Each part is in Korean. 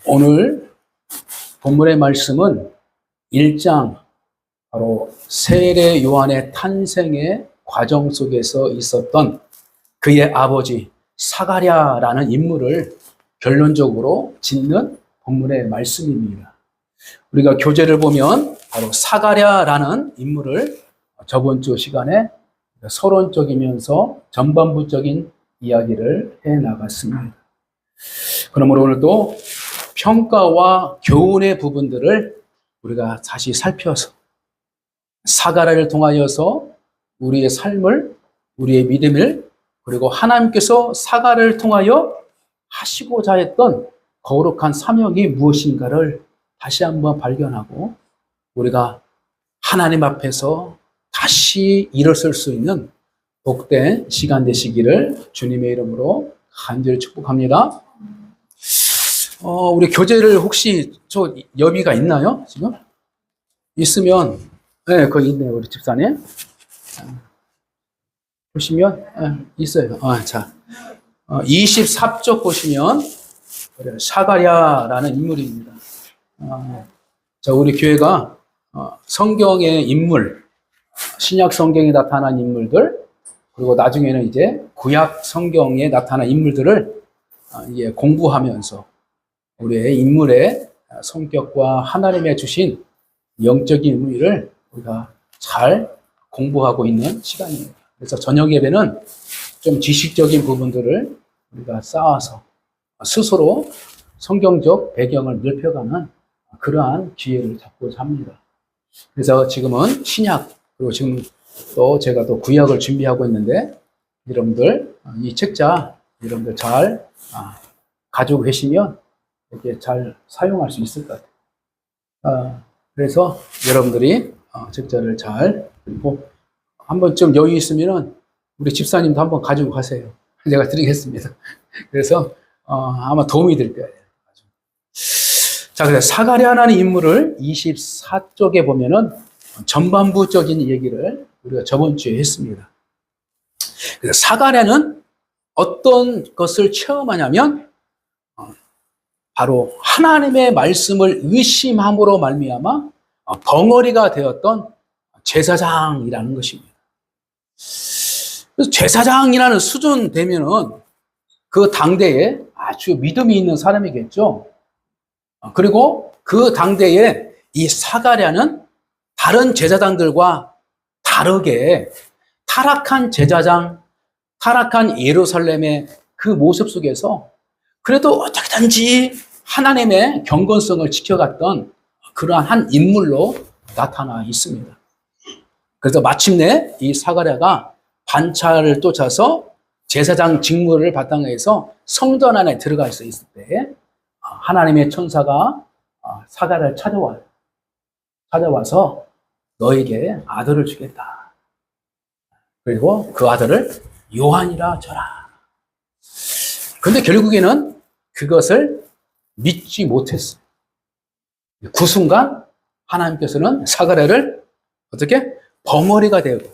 오늘 본문의 말씀은 1장 바로 세례 요한의 탄생의 과정 속에서 있었던 그의 아버지 사가랴라는 인물을 결론적으로 짓는 본문의 말씀입니다. 우리가 교재를 보면 바로 사가랴라는 인물을 저번 주 시간에 서론적이면서 전반부적인 이야기를 해나갔습니다. 그러므로 오늘도 평가와 교훈의 부분들을 우리가 다시 살펴서 사가랴를 통하여서 우리의 삶을, 우리의 믿음을, 그리고 하나님께서 사가랴를 통하여 하시고자 했던 거룩한 사명이 무엇인가를 다시 한번 발견하고 우리가 하나님 앞에서 다시 일어설 수 있는 복된 시간 되시기를 주님의 이름으로 간절히 축복합니다. 우리 교재를 혹시 저 여비가 있나요? 지금? 있으면, 네, 거기 있네요, 우리 집사님. 보시면, 네, 있어요. 자, 24쪽 보시면, 사가랴라는 인물입니다. 자, 우리 교회가 성경의 인물, 신약 성경에 나타난 인물들, 그리고 나중에는 이제 구약 성경에 나타난 인물들을 이제 공부하면서 우리의 인물의 성격과 하나님의 주신 영적인 의미를 우리가 잘 공부하고 있는 시간입니다. 그래서 저녁 예배는 좀 지식적인 부분들을 우리가 쌓아서 스스로 성경적 배경을 넓혀가는 그러한 기회를 잡고자 합니다. 그래서 지금은 신약, 그리고 지금 또 제가 또 구약을 준비하고 있는데 여러분들 이 책자 여러분들 잘 가지고 계시면 이렇게 잘 사용할 수 있을 것 같아요. 그래서 여러분들이 책자를 잘 그리고 한 번쯤 여유 있으면은 우리 집사님도 한번 가지고 가세요. 제가 드리겠습니다. 그래서 아마 도움이 될 거예요. 자, 그래서 사가랴라는 인물을 24쪽에 보면은 전반부적인 얘기를 우리가 저번 주에 했습니다. 그래서 사가랴는 어떤 것을 체험하냐면 바로 하나님의 말씀을 의심함으로 말미암아 벙어리가 되었던 제사장이라는 것입니다. 그래서 제사장이라는 수준 되면은 그 당대에 아주 믿음이 있는 사람이겠죠. 그리고 그 당대에 이 사가랴는 다른 제사장들과 다르게 타락한 제사장, 타락한 예루살렘의 그 모습 속에서 그래도 어떻게든지 하나님의 경건성을 지켜갔던 그러한 한 인물로 나타나 있습니다. 그래서 마침내 이 사가랴가 반차를 쫓아서 제사장 직무를 바탕으로 해서 성전 안에 들어가 있을 때 하나님의 천사가 사가랴를 찾아와서 너에게 아들을 주겠다. 그리고 그 아들을 요한이라 줘라. 근데 결국에는 그것을 믿지 못했어요. 그 순간 하나님께서는 사가랴를 어떻게? 벙어리가 되고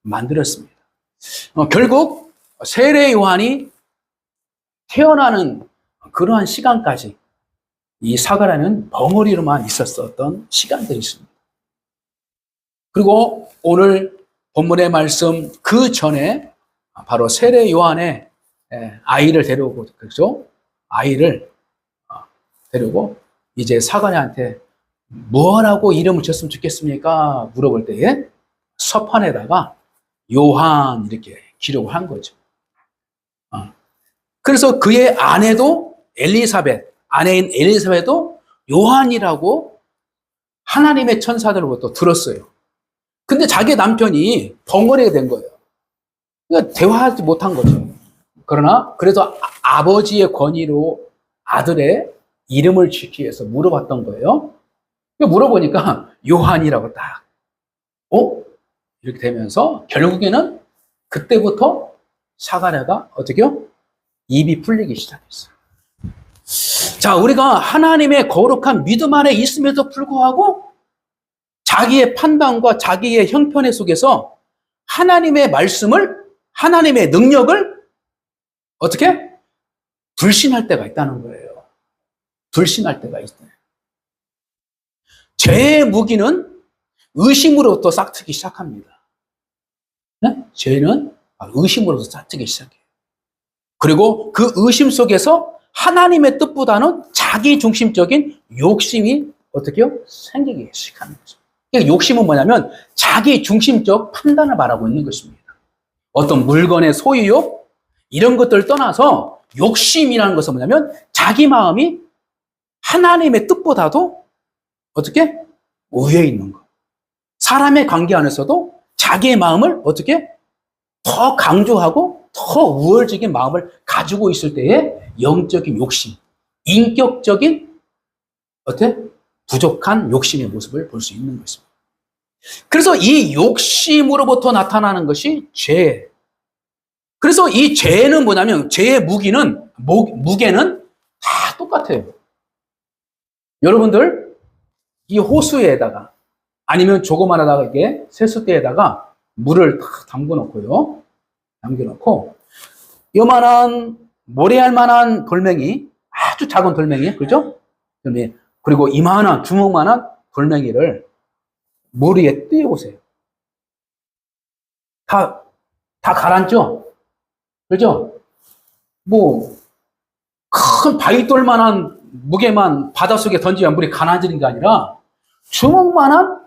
만들었습니다. 결국 세례 요한이 태어나는 그러한 시간까지 이 사가랴는 벙어리로만 있었던 시간들이 있습니다. 그리고 오늘 본문의 말씀 그 전에 바로 세례 요한의 아이를 데려오고, 그렇죠? 아이를 데리고 이제 사가랴한테 뭐라고 이름을 줬으면 좋겠습니까? 물어볼 때에 서판에다가 요한 이렇게 기록을 한 거죠. 그래서 그의 아내도 아내인 엘리사벳도 요한이라고 하나님의 천사들로부터 들었어요. 근데 자기 남편이 벙어리가 된 거예요. 그러니까 대화하지 못한 거죠. 그러나 그래도 아버지의 권위로 아들의 이름을 지키기 위해서 물어봤던 거예요. 물어보니까 요한이라고 딱 이렇게 되면서 결국에는 그때부터 사가랴가 어떻게요? 입이 풀리기 시작했어요. 자, 우리가 하나님의 거룩한 믿음 안에 있음에도 불구하고 자기의 판단과 자기의 형편의 속에서 하나님의 말씀을, 하나님의 능력을 어떻게? 불신할 때가 있다는 거예요. 불신할 때가 있어요. 죄의 무기는 의심으로부터 싹트기 시작합니다. 네? 죄는 의심으로부터 싹트기 시작해요. 그리고 그 의심 속에서 하나님의 뜻보다는 자기 중심적인 욕심이 어떻게요? 생기기 시작하는 거죠. 그러니까 욕심은 뭐냐면 자기 중심적 판단을 말하고 있는 것입니다. 어떤 물건의 소유욕 이런 것들을 떠나서 욕심이라는 것은 뭐냐면 자기 마음이 하나님의 뜻보다도 어떻게? 우위에 있는 것. 사람의 관계 안에서도 자기의 마음을 어떻게? 더 강조하고 더 우월적인 마음을 가지고 있을 때의 영적인 욕심, 인격적인 어때? 부족한 욕심의 모습을 볼 수 있는 것입니다. 그래서 이 욕심으로부터 나타나는 것이 죄. 그래서 이 죄는 뭐냐면 죄의 무게는 다 똑같아요. 여러분들 이 호수에다가 아니면 조그만하게 세숫대에다가 물을 탁 담궈 놓고 요만한 모래알 만한 돌멩이, 아주 작은 돌멩이, 그죠? 그리고 이만한 주먹만한 돌멩이를 물 위에 띄워보세요. 다 가라앉죠? 그죠? 뭐 큰 바위돌만한 무게만 바닷속에 던지면 물이 가라앉는 게 아니라 주먹만한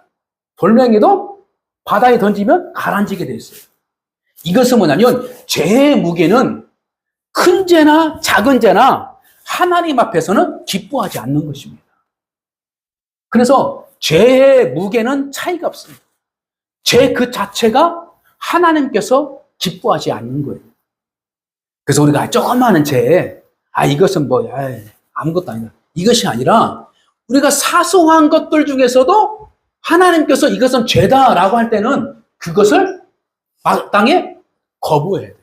돌멩이도 바다에 던지면 가라앉게 돼 있어요. 이것은 뭐냐면 죄의 무게는 큰 죄나 작은 죄나 하나님 앞에서는 기뻐하지 않는 것입니다. 그래서 죄의 무게는 차이가 없습니다. 죄 그 자체가 하나님께서 기뻐하지 않는 거예요. 그래서 우리가 조그마한 죄, 이것은 아무것도 아니다. 이것이 아니라 우리가 사소한 것들 중에서도 하나님께서 이것은 죄다라고 할 때는 그것을 마땅히 거부해야 돼요.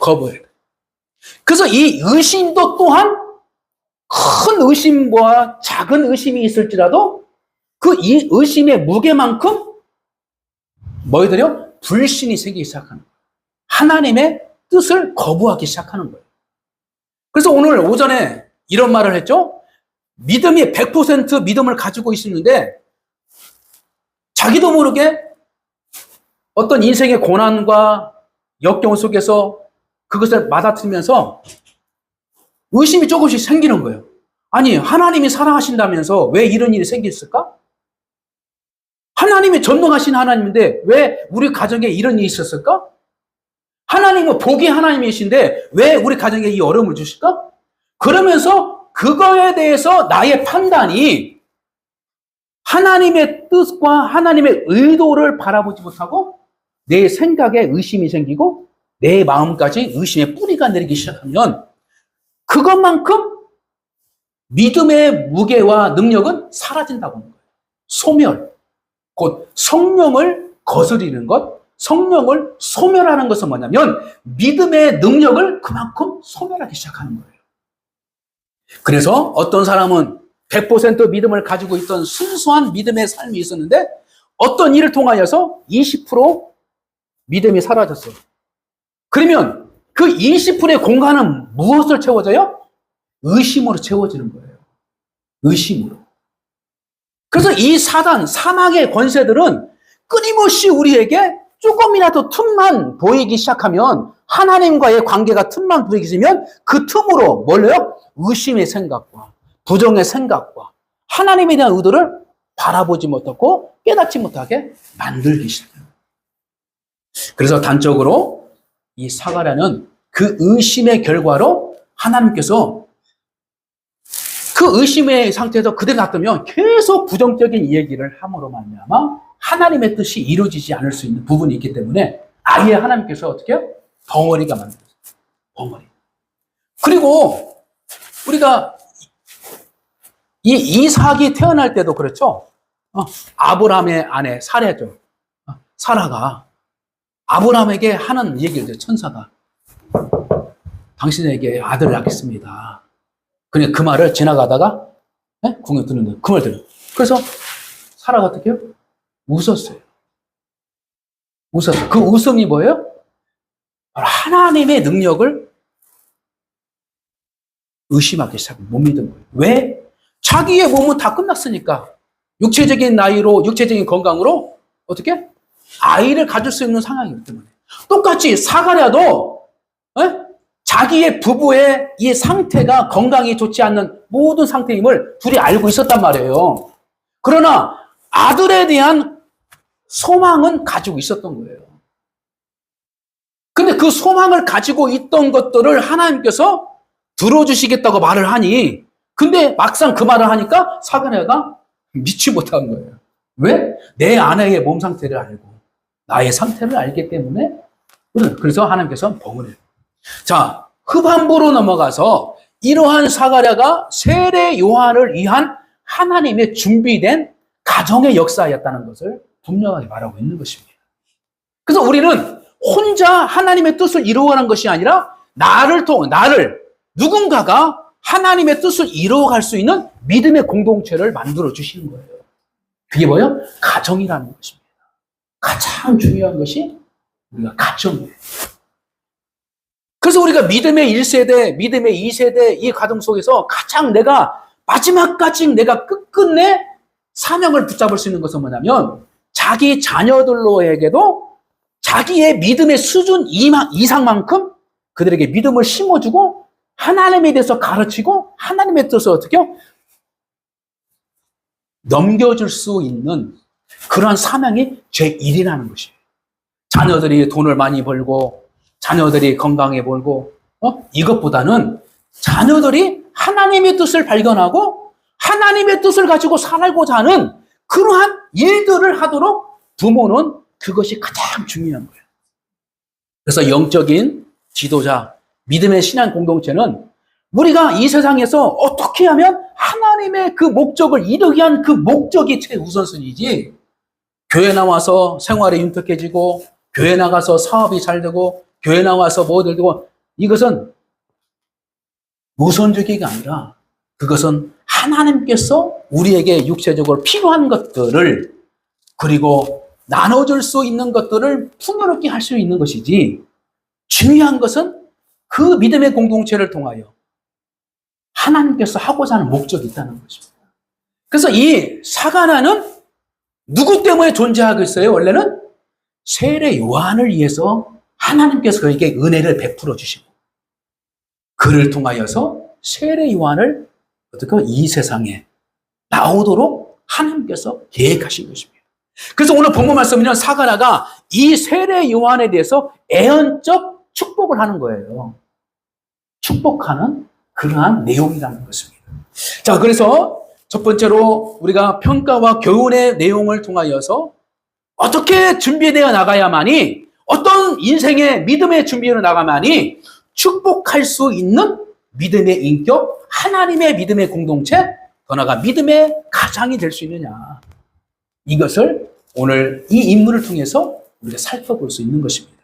거부해야 돼요. 그래서 이 의심도 또한 큰 의심과 작은 의심이 있을지라도 그 이 의심의 무게만큼 뭐이들요? 불신이 생기기 시작하는 거예요. 하나님의 뜻을 거부하기 시작하는 거예요. 그래서 오늘 오전에 이런 말을 했죠. 믿음이 100% 믿음을 가지고 있었는데 자기도 모르게 어떤 인생의 고난과 역경 속에서 그것을 맞아들면서 의심이 조금씩 생기는 거예요. 아니, 하나님이 사랑하신다면서 왜 이런 일이 생겼을까? 하나님이 전능하신 하나님인데 왜 우리 가정에 이런 일이 있었을까? 하나님은 복이 하나님이신데 왜 우리 가정에 이 어려움을 주실까? 그러면서 그거에 대해서 나의 판단이 하나님의 뜻과 하나님의 의도를 바라보지 못하고 내 생각에 의심이 생기고 내 마음까지 의심의 뿌리가 내리기 시작하면 그것만큼 믿음의 무게와 능력은 사라진다고 하는 거예요. 소멸, 곧 성령을 거스리는 것, 성령을 소멸하는 것은 뭐냐면 믿음의 능력을 그만큼 소멸하기 시작하는 거예요. 그래서 어떤 사람은 100% 믿음을 가지고 있던 순수한 믿음의 삶이 있었는데 어떤 일을 통하여서 20% 믿음이 사라졌어요. 그러면 그 20%의 공간은 무엇을 채워져요? 의심으로 채워지는 거예요. 의심으로. 그래서 이 사단, 사막의 권세들은 끊임없이 우리에게 조금이라도 틈만 보이기 시작하면 하나님과의 관계가 틈만 보이기 시작하면 그 틈으로 뭘요? 의심의 생각과 부정의 생각과 하나님에 대한 의도를 바라보지 못하고 깨닫지 못하게 만들기 시작해요. 그래서 단적으로 이 사가랴는 그 의심의 결과로 하나님께서 그 의심의 상태에서 그대로 놔두면 계속 부정적인 이야기를 함으로 말미암아 하나님의 뜻이 이루어지지 않을 수 있는 부분이 있기 때문에 아예 하나님께서 어떻게 해요? 벙어리가 만들어요. 벙어리. 그리고 우리가 이 이삭이 태어날 때도 그렇죠. 아브라함의 아내 사라죠. 사라가 아브라함에게 하는 얘기를 해요. 천사가 당신에게 아들을 낳겠습니다. 그냥 그 말을 지나가다가 궁에 듣는데 그 말 들어요. 그래서 사라가 어떻게 해요? 웃었어요. 웃었어요. 그 웃음이 뭐예요? 하나님의 능력을 의심하기 시작하고 못 믿은 거예요. 왜? 자기의 몸은 다 끝났으니까. 육체적인 나이로, 육체적인 건강으로 어떻게? 아이를 가질 수 있는 상황이기 때문에. 똑같이 사가랴도 자기의 부부의 이 상태가 건강이 좋지 않는 모든 상태임을 둘이 알고 있었단 말이에요. 그러나 아들에 대한 소망은 가지고 있었던 거예요. 근데 그 소망을 가지고 있던 것들을 하나님께서 들어주시겠다고 말을 하니, 근데 막상 그 말을 하니까 사가랴가 믿지 못한 거예요. 왜? 내 아내의 몸 상태를 알고 나의 상태를 알기 때문에. 그래서 하나님께서 봉을 해요. 자, 후반부로 넘어가서 이러한 사가랴가 세례 요한을 위한 하나님의 준비된 가정의 역사였다는 것을 분명하게 말하고 있는 것입니다. 그래서 우리는 혼자 하나님의 뜻을 이루어가는 것이 아니라 나를 누군가가 하나님의 뜻을 이루어갈 수 있는 믿음의 공동체를 만들어 주시는 거예요. 그게 뭐예요? 가정이라는 것입니다. 가장 중요한 것이 우리가 가정이에요. 그래서 우리가 믿음의 1세대, 믿음의 2세대 이 가정 속에서 가장 내가 마지막까지 내가 끝끝내 사명을 붙잡을 수 있는 것은 뭐냐면 자기 자녀들로에게도 자기의 믿음의 수준 이상만큼 그들에게 믿음을 심어주고 하나님에 대해서 가르치고 하나님의 뜻을 어떻게 넘겨줄 수 있는 그러한 사명이 제1이라는 것이에요. 자녀들이 돈을 많이 벌고 자녀들이 건강해 보이고 이것보다는 자녀들이 하나님의 뜻을 발견하고 하나님의 뜻을 가지고 살고자 하는 그러한 일들을 하도록 부모는 그것이 가장 중요한 거예요. 그래서 영적인 지도자, 믿음의 신앙 공동체는 우리가 이 세상에서 어떻게 하면 하나님의 그 목적을 이루기 위한 그 목적이 최우선순위지, 교회 나와서 생활이 윤택해지고 교회 나가서 사업이 잘 되고 교회 나와서 뭐들 되고, 이것은 우선주기가 아니라 그것은 하나님께서 우리에게 육체적으로 필요한 것들을 그리고 나눠줄 수 있는 것들을 풍요롭게 할 수 있는 것이지, 중요한 것은 그 믿음의 공동체를 통하여 하나님께서 하고자 하는 목적이 있다는 것입니다. 그래서 이 사가랴는 누구 때문에 존재하고 있어요? 원래는 세례 요한을 위해서 하나님께서 그에게 은혜를 베풀어 주시고 그를 통하여서 세례 요한을 어떻게 이 세상에 나오도록 하나님께서 계획하신 것입니다. 그래서 오늘 본문 말씀은 사가랴가 이 세례 요한에 대해서 애언적 축복을 하는 거예요. 축복하는 그러한 내용이라는 것입니다. 자, 그래서 첫 번째로 우리가 평가와 교훈의 내용을 통하여서 어떻게 준비되어 나가야만이, 어떤 인생의 믿음의 준비로 나가만이 축복할 수 있는 믿음의 인격, 하나님의 믿음의 공동체, 더 나아가 믿음의 가장이 될 수 있느냐. 이것을 오늘 이 인물을 통해서 우리가 살펴볼 수 있는 것입니다.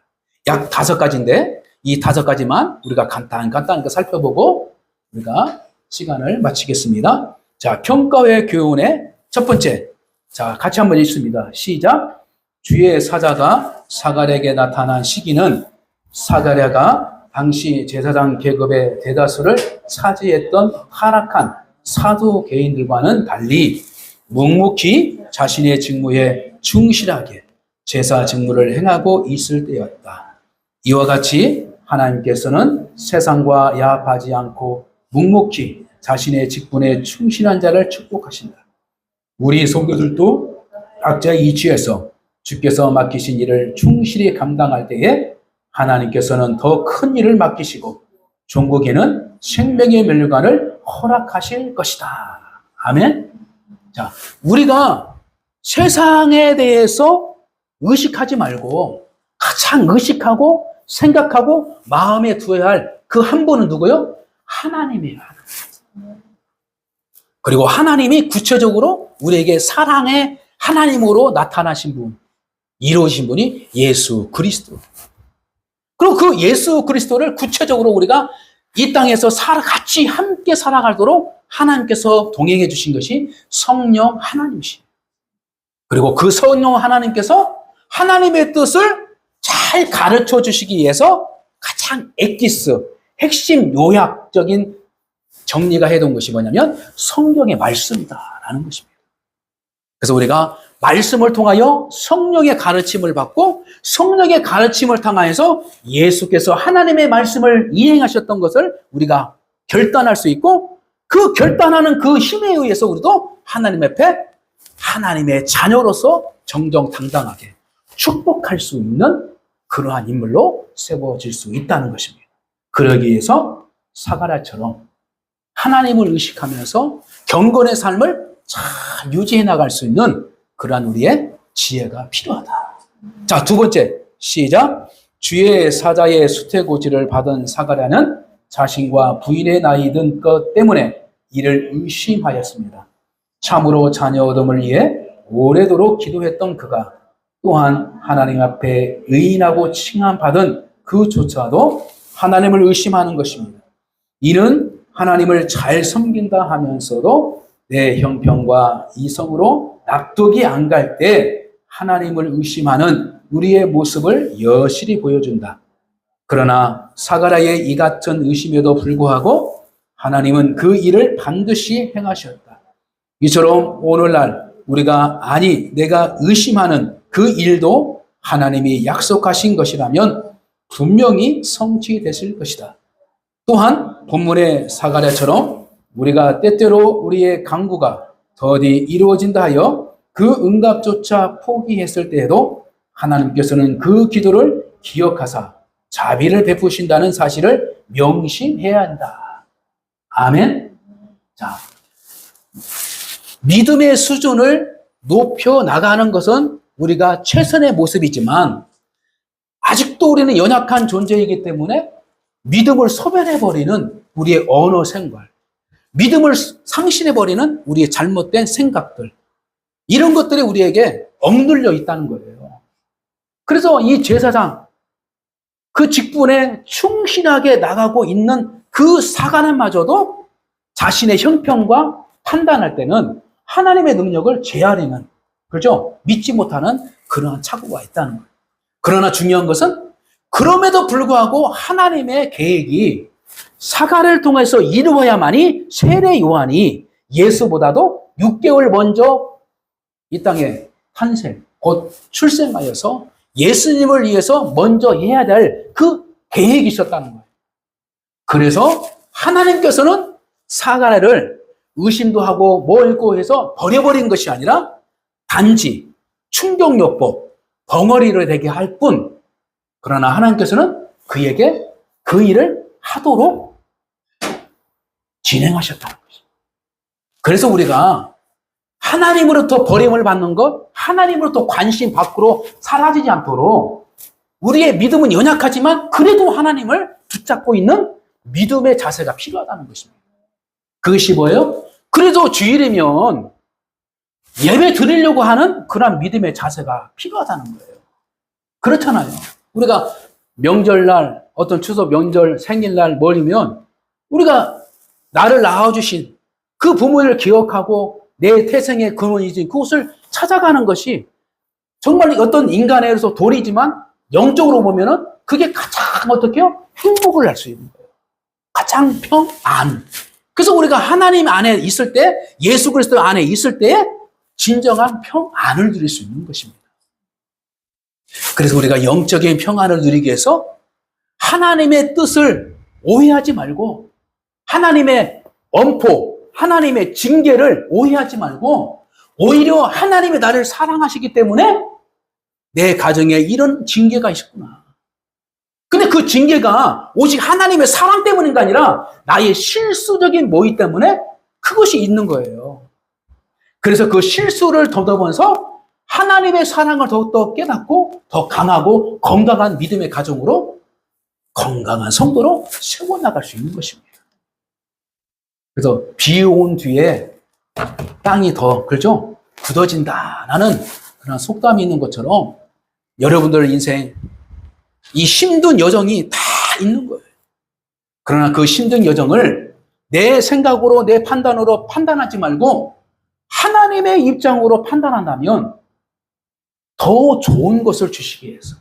약 5가지인데 이 5가지만 우리가 간단하게 살펴보고 우리가 시간을 마치겠습니다. 자, 평가의 교훈의 첫 번째. 자, 같이 한번 읽습니다. 시작. 주의 사자가 사가랴에게 나타난 시기는 사가랴가 당시 제사장 계급의 대다수를 차지했던 타락한 사도 개인들과는 달리 묵묵히 자신의 직무에 충실하게 제사 직무를 행하고 있을 때였다. 이와 같이 하나님께서는 세상과 야합하지 않고 묵묵히 자신의 직분에 충실한 자를 축복하신다. 우리 성도들도 각자의 이치에서 주께서 맡기신 일을 충실히 감당할 때에 하나님께서는 더 큰 일을 맡기시고 종국에는 생명의 면류관을 허락하실 것이다. 아멘. 자, 우리가 세상에 대해서 의식하지 말고 가장 의식하고 생각하고 마음에 두어야 할 그 한 분은 누구요? 하나님이에요. 그리고 하나님이 구체적으로 우리에게 사랑의 하나님으로 나타나신 분, 이루어진 분이 예수 그리스도. 그리고 그 예수 그리스도를 구체적으로 우리가 이 땅에서 같이 함께 살아가도록 하나님께서 동행해 주신 것이 성령 하나님이시에요. 그리고 그 성령 하나님께서 하나님의 뜻을 잘 가르쳐 주시기 위해서 가장 핵심 요약적인 정리가 해둔 것이 뭐냐면 성경의 말씀이다라는 것입니다. 그래서 우리가 말씀을 통하여 성령의 가르침을 받고 성령의 가르침을 통하여서 예수께서 하나님의 말씀을 이행하셨던 것을 우리가 결단할 수 있고 그 결단하는 그 힘에 의해서 우리도 하나님 앞에 하나님의 자녀로서 정정당당하게 축복할 수 있는 그러한 인물로 세워질 수 있다는 것입니다. 그러기 위해서 사가랴처럼 하나님을 의식하면서 경건의 삶을 잘 유지해 나갈 수 있는 그러한 우리의 지혜가 필요하다. 자, 두 번째, 시작. 주의 사자의 수태고지를 받은 사가랴는 자신과 부인의 나이 든 것 때문에 이를 의심하였습니다. 참으로 자녀 얻음을 위해 오래도록 기도했던 그가 또한 하나님 앞에 의인하고 칭함받은 그조차도 하나님을 의심하는 것입니다. 이는 하나님을 잘 섬긴다 하면서도 내 형편과 이성으로 납득이 안 갈 때 하나님을 의심하는 우리의 모습을 여실히 보여준다. 그러나 사가랴의 이 같은 의심에도 불구하고 하나님은 그 일을 반드시 행하셨다. 이처럼 오늘날 우리가 내가 의심하는 그 일도 하나님이 약속하신 것이라면 분명히 성취되실 것이다. 또한 본문의 사가랴처럼 우리가 때때로 우리의 간구가 더디 이루어진다 하여 그 응답조차 포기했을 때에도 하나님께서는 그 기도를 기억하사 자비를 베푸신다는 사실을 명심해야 한다. 아멘. 자, 믿음의 수준을 높여 나가는 것은 우리가 최선의 모습이지만 아직도 우리는 연약한 존재이기 때문에 믿음을 소멸해버리는 우리의 언어 생활, 믿음을 상실해버리는 우리의 잘못된 생각들, 이런 것들이 우리에게 억눌려 있다는 거예요. 그래서 이 제사장, 그 직분에 충실하게 나가고 있는 그 사관원마저도 자신의 형편과 판단할 때는 하나님의 능력을 제한하는, 그렇죠? 믿지 못하는 그러한 착오가 있다는 거예요. 그러나 중요한 것은 그럼에도 불구하고 하나님의 계획이 사가랴를 통해서 이루어야만이 세례 요한이 예수보다도 6개월 먼저 이 땅에 탄생, 곧 출생하여서 예수님을 위해서 먼저 해야 될 그 계획이 있었다는 거예요. 그래서 하나님께서는 사가랴를 의심도 하고 뭐 있고 해서 버려버린 것이 아니라 단지 충격요법, 벙어리를 되게 할 뿐, 그러나 하나님께서는 그에게 그 일을 하도록 진행하셨다는 거죠. 그래서 우리가 하나님으로부터 버림을 받는 것, 하나님으로부터 관심 밖으로 사라지지 않도록 우리의 믿음은 연약하지만 그래도 하나님을 붙잡고 있는 믿음의 자세가 필요하다는 것입니다. 그것이 뭐예요? 그래도 주일이면 예배 드리려고 하는 그런 믿음의 자세가 필요하다는 거예요. 그렇잖아요. 우리가 명절날, 어떤 추석 명절, 생일날 멀리면 우리가 나를 낳아주신 그 부모를 기억하고 내 태생의 근원이지 그곳을 찾아가는 것이 정말 어떤 인간에서 도리지만 영적으로 보면은 그게 가장 어떻게요? 행복을 할 수 있는 거예요. 가장 평안. 그래서 우리가 하나님 안에 있을 때, 예수 그리스도 안에 있을 때에 진정한 평안을 누릴 수 있는 것입니다. 그래서 우리가 영적인 평안을 누리기 위해서 하나님의 뜻을 오해하지 말고 하나님의 엄포, 하나님의 징계를 오해하지 말고 오히려 하나님이 나를 사랑하시기 때문에 내 가정에 이런 징계가 있었구나. 근데 그 징계가 오직 하나님의 사랑 때문인가 아니라 나의 실수적인 모의 때문에 그것이 있는 거예요. 그래서 그 실수를 더듬어서 하나님의 사랑을 더욱더 깨닫고 더 강하고 건강한 믿음의 가정으로 건강한 성도로 세워나갈 수 있는 것입니다. 그래서 비 온 뒤에 땅이 더, 그렇죠? 굳어진다라는 그런 속담이 있는 것처럼 여러분들 인생 이 힘든 여정이 다 있는 거예요. 그러나 그 힘든 여정을 내 생각으로, 내 판단으로 판단하지 말고 하나님의 입장으로 판단한다면 더 좋은 것을 주시기 위해서,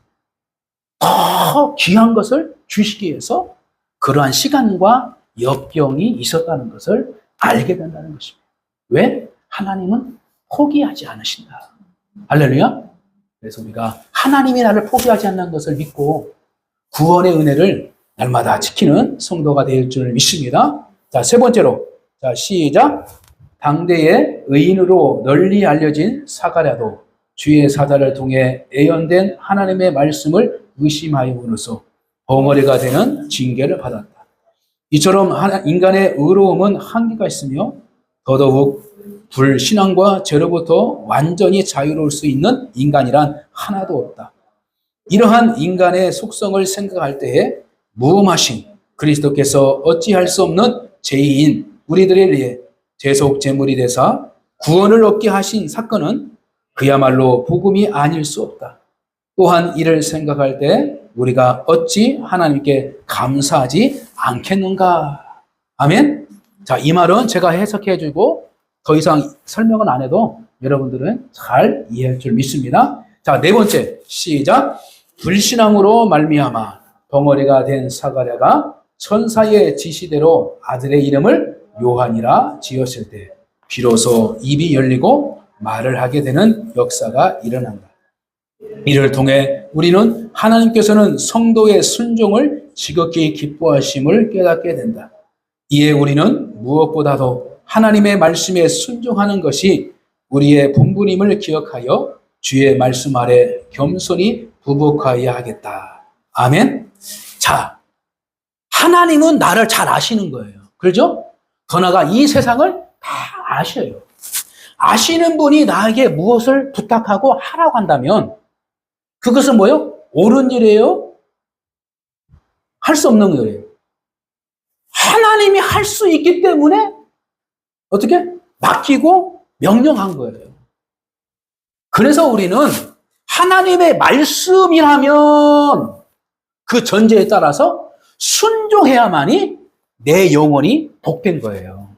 더 귀한 것을 주시기 위해서 그러한 시간과 역경이 있었다는 것을 알게 된다는 것입니다. 왜? 하나님은 포기하지 않으신다. 할렐루야. 그래서 우리가 하나님이 나를 포기하지 않는 것을 믿고 구원의 은혜를 날마다 지키는 성도가 될 줄 믿습니다. 자, 세 번째로. 자, 시작. 당대의 의인으로 널리 알려진 사가랴도 주의 사자를 통해 예언된 하나님의 말씀을 의심하여으로써 벙어리가 되는 징계를 받았다. 이처럼 인간의 의로움은 한계가 있으며 더더욱 불신앙과 죄로부터 완전히 자유로울 수 있는 인간이란 하나도 없다. 이러한 인간의 속성을 생각할 때에 무음하신 그리스도께서 어찌할 수 없는 죄인 우리들에 의해 대속 제물이 되사 구원을 얻게 하신 사건은 그야말로 복음이 아닐 수 없다. 또한 이를 생각할 때 우리가 어찌 하나님께 감사하지 않겠는가? 아멘? 자, 이 말은 제가 해석해 주고 더 이상 설명은 안 해도 여러분들은 잘 이해할 줄 믿습니다. 자, 네 번째, 시작. 불신앙으로 말미암아 벙어리가 된 사가랴가 천사의 지시대로 아들의 이름을 요한이라 지었을 때 비로소 입이 열리고 말을 하게 되는 역사가 일어난다. 이를 통해 우리는 하나님께서는 성도의 순종을 지극히 기뻐하심을 깨닫게 된다. 이에 우리는 무엇보다도 하나님의 말씀에 순종하는 것이 우리의 본분임을 기억하여 주의 말씀 아래 겸손히 부복하여야 하겠다. 아멘. 자, 하나님은 나를 잘 아시는 거예요. 그렇죠? 더 나아가 이 세상을 다 아셔요. 아시는 분이 나에게 무엇을 부탁하고 하라고 한다면 그것은 뭐예요? 옳은 일이에요? 할 수 없는 일이에요. 하나님이 할 수 있기 때문에 어떻게? 맡기고 명령한 거예요. 그래서 우리는 하나님의 말씀이라면 그 전제에 따라서 순종해야만이 내 영혼이 복된 거예요.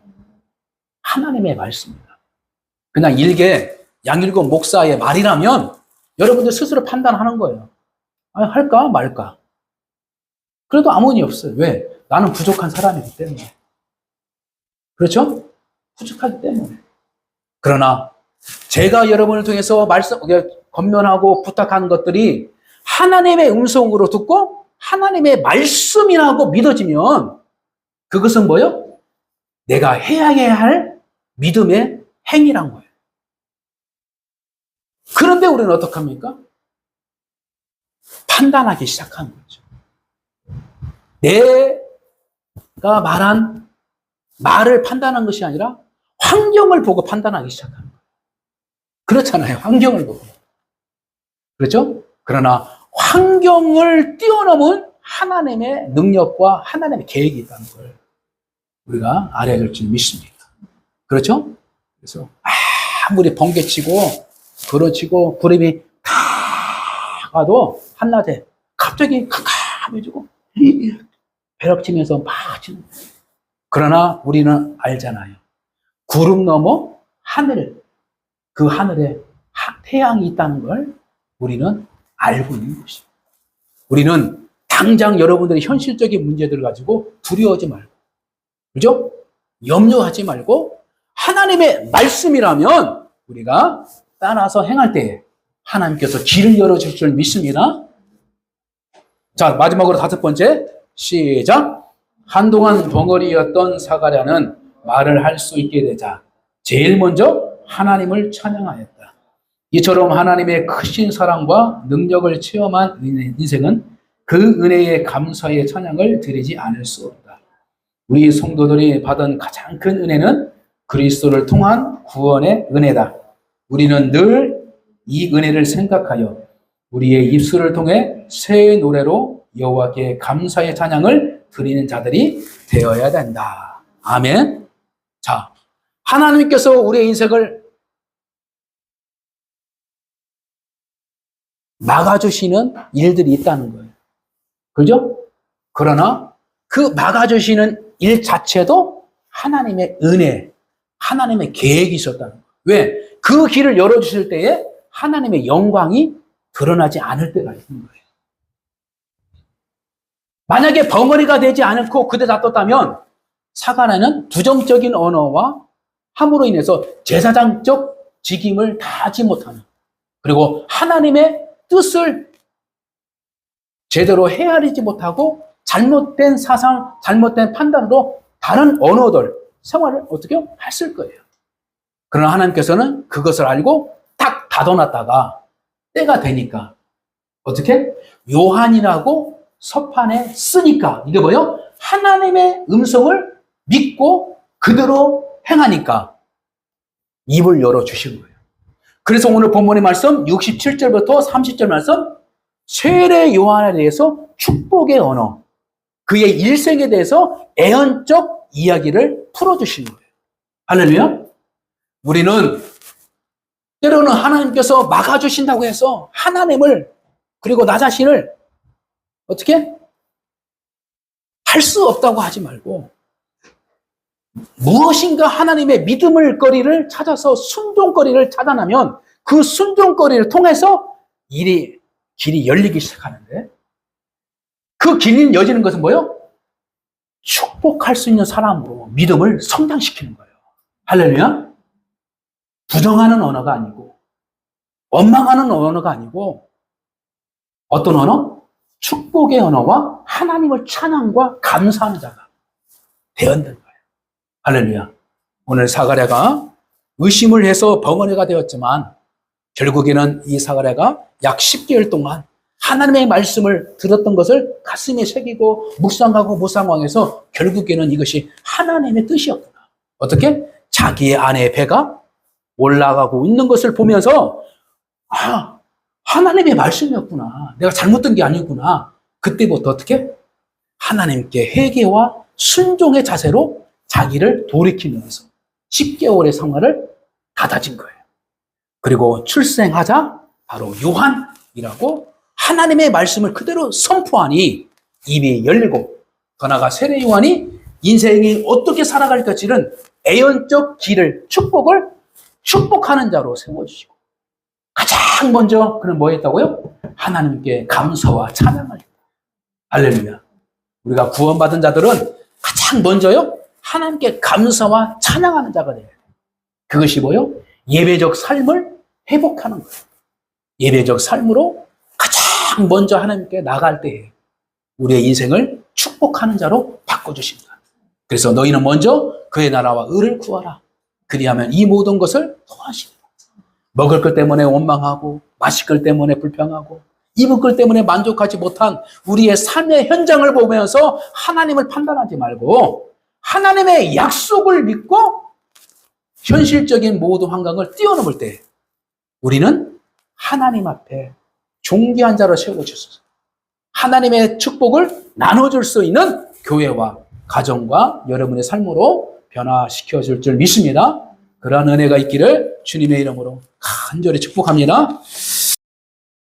하나님의 말씀입니다. 그냥 일개 양일곱 목사의 말이라면 여러분들 스스로 판단하는 거예요. 아니, 할까 말까? 그래도 아무 의미 없어요. 왜? 나는 부족한 사람이기 때문에. 그렇죠? 부족하기 때문에. 그러나 제가 여러분을 통해서 권면하고 부탁하는 것들이 하나님의 음성으로 듣고 하나님의 말씀이라고 믿어지면 그것은 뭐예요? 내가 해야 할 믿음의 행위란 거예요. 그런데 우리는 어떡합니까? 판단하기 시작하는 거죠. 내가 말한 말을 판단한 것이 아니라 환경을 보고 판단하기 시작하는 거예요. 그렇잖아요. 환경을 보고. 그렇죠? 그러나 환경을 뛰어넘은 하나님의 능력과 하나님의 계획이 있다는 걸 우리가 알아야 될 줄 믿습니다. 그렇죠? 그래서 아무리 번개치고 부러치고 구름이 다 가도 한낮에 갑자기 캄캄해지고 벼락치면서 막 치는 거예요. 그러나 우리는 알잖아요. 구름 너머 하늘, 그 하늘에 태양이 있다는 걸 우리는 알고 있는 것입니다. 우리는 당장 여러분들의 현실적인 문제들을 가지고 두려워하지 말고, 그죠? 염려하지 말고 하나님의 말씀이라면 우리가 따라서 행할 때 하나님께서 길을 열어줄 줄 믿습니다. 자, 마지막으로 다섯 번째, 시작. 한동안 벙어리였던 사가랴는 말을 할 수 있게 되자 제일 먼저 하나님을 찬양하였다. 이처럼 하나님의 크신 사랑과 능력을 체험한 인생은 그 은혜의 감사의 찬양을 드리지 않을 수 없다. 우리 성도들이 받은 가장 큰 은혜는 그리스도를 통한 구원의 은혜다. 우리는 늘 이 은혜를 생각하여 우리의 입술을 통해 새 노래로 여호와께 감사의 찬양을 드리는 자들이 되어야 된다. 아멘. 자, 하나님께서 우리의 인생을 막아주시는 일들이 있다는 거예요. 그죠? 그러나 그 막아주시는 일 자체도 하나님의 은혜, 하나님의 계획이 있었다는 거예요. 왜? 그 길을 열어주실 때에 하나님의 영광이 드러나지 않을 때가 있는 거예요. 만약에 벙어리가 되지 않고 그대 놔뒀다면 사관에는 부정적인 언어와 함으로 인해서 제사장적 직임을 다하지 못하는, 그리고 하나님의 뜻을 제대로 헤아리지 못하고 잘못된 사상, 잘못된 판단으로 다른 언어들 생활을 어떻게 했을 거예요. 그러나 하나님께서는 그것을 알고 딱 닫아놨다가 때가 되니까 어떻게? 요한이라고 서판에 쓰니까 이게 뭐예요? 하나님의 음성을 믿고 그대로 행하니까 입을 열어주신 거예요. 그래서 오늘 본문의 말씀 67절부터 30절 말씀, 세례 요한에 대해서 축복의 언어, 그의 일생에 대해서 애언적 이야기를 풀어주시는 거예요. 할렐루야. 우리는 때로는 하나님께서 막아주신다고 해서 하나님을, 그리고 나 자신을 어떻게 할 수 없다고 하지 말고 무엇인가 하나님의 믿음을 거리를 찾아서 순종거리를 찾아내면 그 순종거리를 통해서 길이 열리기 시작하는데, 그 길이 열리는 것은 뭐예요? 축복할 수 있는 사람으로 믿음을 성장시키는 거예요. 할렐루야. 부정하는 언어가 아니고 원망하는 언어가 아니고 어떤 언어? 축복의 언어와 하나님을 찬양과 감사하는 자가 되어야 되는 거예요. 할렐루야. 오늘 사가랴가 의심을 해서 벙어리가 되었지만 결국에는 이 사가랴가 약 10개월 동안 하나님의 말씀을 들었던 것을 가슴에 새기고 묵상해서 결국에는 이것이 하나님의 뜻이었구나. 어떻게? 자기의 아내의 배가 올라가고 있는 것을 보면서 하나님의 말씀이었구나. 내가 잘못된 게 아니구나. 그때부터 어떻게? 하나님께 회개와 순종의 자세로 자기를 돌이키면서 10개월의 생활을 닫아진 거예요. 그리고 출생하자 바로 요한이라고 하나님의 말씀을 그대로 선포하니 입이 열리고, 더 나아가 세례 요한이 인생이 어떻게 살아갈까지는 애언적 길을, 축복하는 자로 세워주시고, 가장 먼저 그는 뭐 했다고요? 하나님께 감사와 찬양을 했다. 할렐루야. 우리가 구원받은 자들은 가장 먼저요, 하나님께 감사와 찬양하는 자가 돼요. 그것이 뭐요? 예배적 삶을 회복하는 거예요. 예배적 삶으로 가장 먼저 하나님께 나갈 때에 우리의 인생을 축복하는 자로 바꿔주십니다. 그래서 너희는 먼저 그의 나라와 의를 구하라. 그리하면 이 모든 것을 더하시리라. 먹을 것 때문에 원망하고, 마실 것 때문에 불평하고, 입을 것 때문에 만족하지 못한 우리의 삶의 현장을 보면서 하나님을 판단하지 말고 하나님의 약속을 믿고 현실적인 모든 환경을 뛰어넘을 때 우리는 하나님 앞에 존귀한 자로 세워주셔서 하나님의 축복을 나눠줄 수 있는 교회와 가정과 여러분의 삶으로 변화시켜줄 줄 믿습니다. 그러한 은혜가 있기를 주님의 이름으로 간절히 축복합니다.